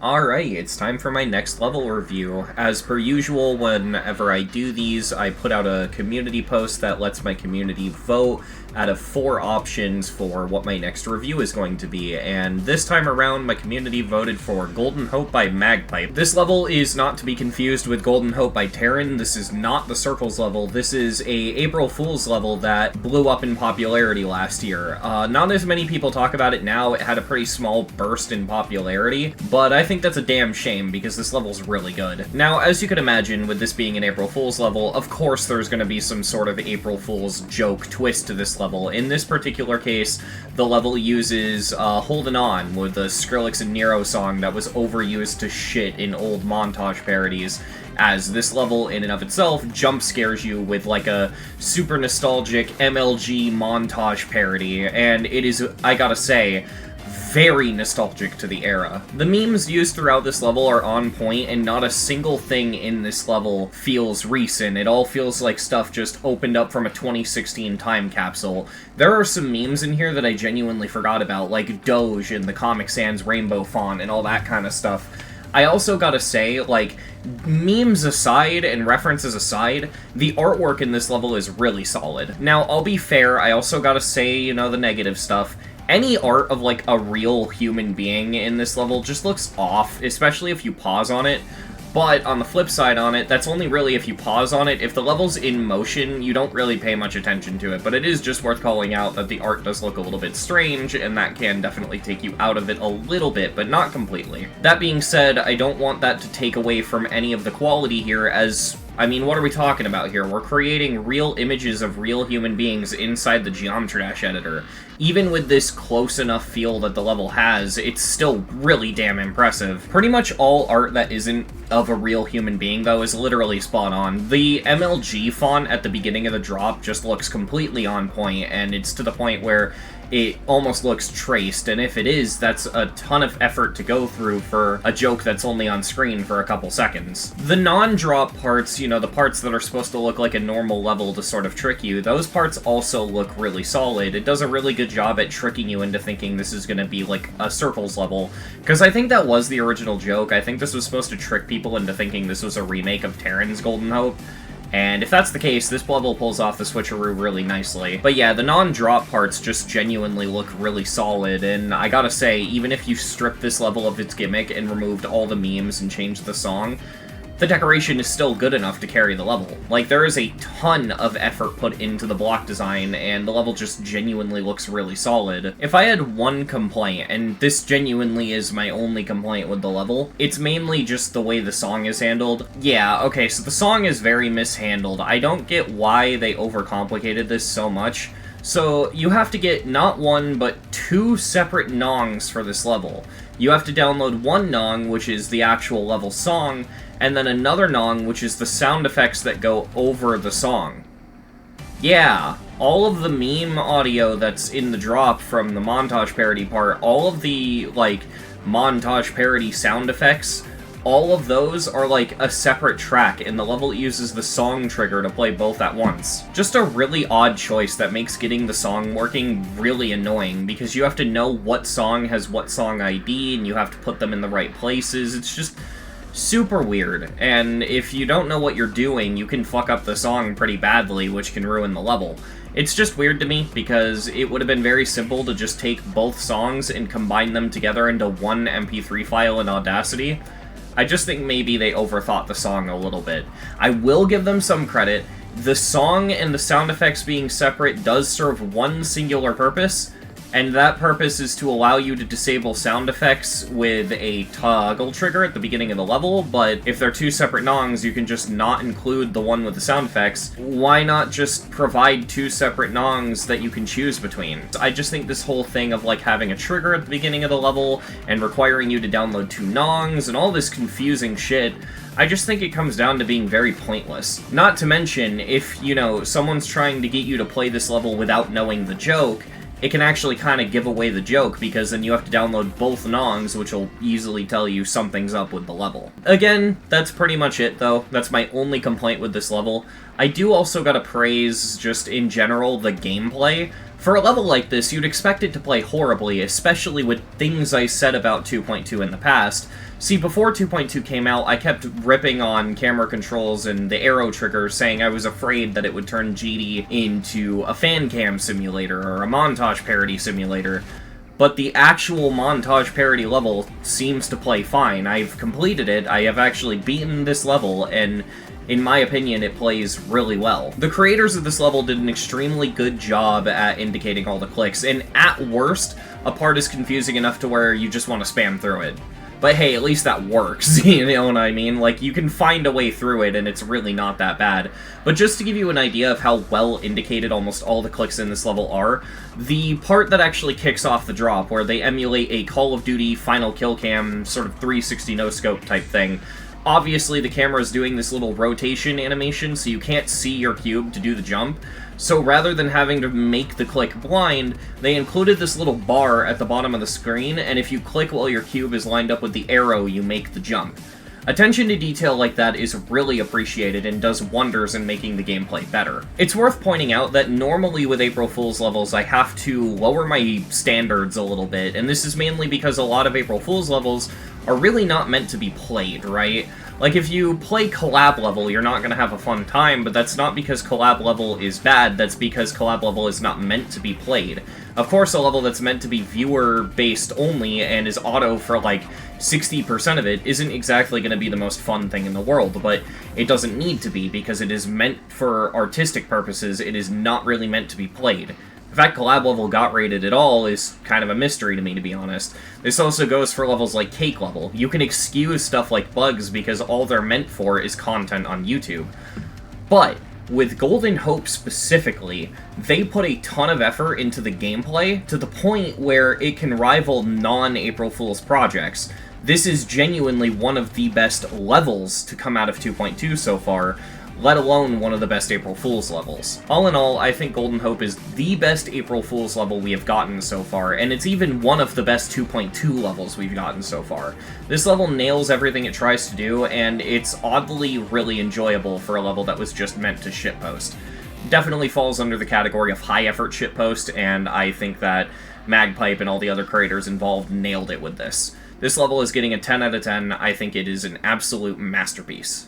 Alright, it's time for my next level review. As per usual, whenever I do these, I put out a community post that lets my community vote out of 4 options for what my next review is going to be, and this time around, my community voted for Golden Hope by Magpipe. This level is not to be confused with Golden Hope by Terran. This is not the Circles level. This is a April Fool's level that blew up in popularity last year. Not as many people talk about it now. It had a pretty small burst in popularity, but I think that's a damn shame because this level's really good. Now, as you could imagine, with this being an April Fool's level, of course there's going to be some sort of April Fool's joke twist to this level. In this particular case, the level uses Holdin' On with the Skrillex and Nero song that was overused to shit in old montage parodies, as this level in and of itself jump scares you with like a super nostalgic MLG montage parody, and it is, I gotta say, very nostalgic to the era. The memes used throughout this level are on point, and not a single thing in this level feels recent. It all feels like stuff just opened up from a 2016 time capsule. There are some memes in here that I genuinely forgot about, like Doge and the Comic Sans rainbow font and all that kind of stuff. I also gotta say, like, memes aside and references aside, the artwork in this level is really solid. Now, I'll be fair, I also gotta say, you know, the negative stuff. Any art of, like, a real human being in this level just looks off, especially if you pause on it. But on the flip side on it, that's only really if you pause on it. If the level's in motion, you don't really pay much attention to it, but it is just worth calling out that the art does look a little bit strange, and that can definitely take you out of it a little bit, but not completely. That being said, I don't want that to take away from any of the quality here, as I mean, what are we talking about here? We're creating real images of real human beings inside the Geometry Dash editor. Even with this close enough feel that the level has, it's still really damn impressive. Pretty much all art that isn't of a real human being, though, is literally spot on. The MLG font at the beginning of the drop just looks completely on point, and it's to the point where it almost looks traced, and if it is, that's a ton of effort to go through for a joke that's only on screen for a couple seconds. The non-drop parts, you know, the parts that are supposed to look like a normal level to sort of trick you, those parts also look really solid. It does a really good job at tricking you into thinking this is gonna be like a Circles level, because I think that was the original joke. I think this was supposed to trick people into thinking this was a remake of Terran's Golden Hope. And if that's the case, this level pulls off the switcheroo really nicely. But yeah, the non-drop parts just genuinely look really solid, and I gotta say, even if you strip this level of its gimmick and removed all the memes and changed the song, the decoration is still good enough to carry the level. Like, there is a ton of effort put into the block design, and the level just genuinely looks really solid. If I had one complaint, and this genuinely is my only complaint with the level, it's mainly just the way the song is handled. Yeah, okay, so the song is very mishandled. I don't get why they overcomplicated this so much. So, you have to get not one, but 2 separate nongs for this level. You have to download one nong, which is the actual level song, and then another nong, which is the sound effects that go over the song. Yeah, all of the meme audio that's in the drop from the montage parody part, all of the, like, montage parody sound effects, all of those are like a separate track, and the level uses the song trigger to play both at once. Just a really odd choice that makes getting the song working really annoying, because you have to know what song has what song ID, and you have to put them in the right places. It's just super weird, and if you don't know what you're doing, you can fuck up the song pretty badly, which can ruin the level. It's just weird to me, because it would have been very simple to just take both songs and combine them together into one MP3 file in Audacity. I just think maybe they overthought the song a little bit. I will give them some credit. The song and the sound effects being separate does serve one singular purpose, and that purpose is to allow you to disable sound effects with a toggle trigger at the beginning of the level, but if they're 2 separate nongs, you can just not include the one with the sound effects. Why not just provide 2 separate nongs that you can choose between? I just think this whole thing of, like, having a trigger at the beginning of the level and requiring you to download 2 nongs and all this confusing shit, I just think it comes down to being very pointless. Not to mention, if, you know, someone's trying to get you to play this level without knowing the joke, it can actually kind of give away the joke, because then you have to download both nongs, which will easily tell you something's up with the level. Again, that's pretty much it, though. That's my only complaint with this level. I do also gotta praise, just in general, the gameplay. For a level like this, you'd expect it to play horribly, especially with things I said about 2.2 in the past. See, before 2.2 came out, I kept ripping on camera controls and the arrow trigger, saying I was afraid that it would turn GD into a fan cam simulator or a montage parody simulator. But the actual montage parody level seems to play fine. I've completed it, I have actually beaten this level, and in my opinion, it plays really well. The creators of this level did an extremely good job at indicating all the clicks, and at worst, a part is confusing enough to where you just want to spam through it. But hey, at least that works, you know what I mean? Like, you can find a way through it, and it's really not that bad. But just to give you an idea of how well indicated almost all the clicks in this level are, the part that actually kicks off the drop, where they emulate a Call of Duty final kill cam, sort of 360 no-scope type thing, obviously the camera is doing this little rotation animation, so you can't see your cube to do the jump. So rather than having to make the click blind, they included this little bar at the bottom of the screen, and if you click while your cube is lined up with the arrow, you make the jump. Attention to detail like that is really appreciated and does wonders in making the gameplay better. It's worth pointing out that normally with April Fool's levels I have to lower my standards a little bit, and this is mainly because a lot of April Fool's levels are really not meant to be played, right? Like, if you play collab level, you're not going to have a fun time, but that's not because collab level is bad, that's because collab level is not meant to be played. Of course, a level that's meant to be viewer-based only and is auto for, like, 60% of it isn't exactly going to be the most fun thing in the world, but it doesn't need to be, because it is meant for artistic purposes, it is not really meant to be played. The fact collab level got rated at all is kind of a mystery to me, to be honest. This also goes for levels like cake level. You can excuse stuff like bugs because all they're meant for is content on YouTube. But with Golden Hope specifically, they put a ton of effort into the gameplay to the point where it can rival non-April Fool's projects. This is genuinely one of the best levels to come out of 2.2 so far, let alone one of the best April Fool's levels. All in all, I think Golden Hope is the best April Fool's level we have gotten so far, and it's even one of the best 2.2 levels we've gotten so far. This level nails everything it tries to do, and it's oddly really enjoyable for a level that was just meant to shitpost. Definitely falls under the category of high-effort shitpost, and I think that Magpipe and all the other creators involved nailed it with this. This level is getting a 10 out of 10. I think it is an absolute masterpiece.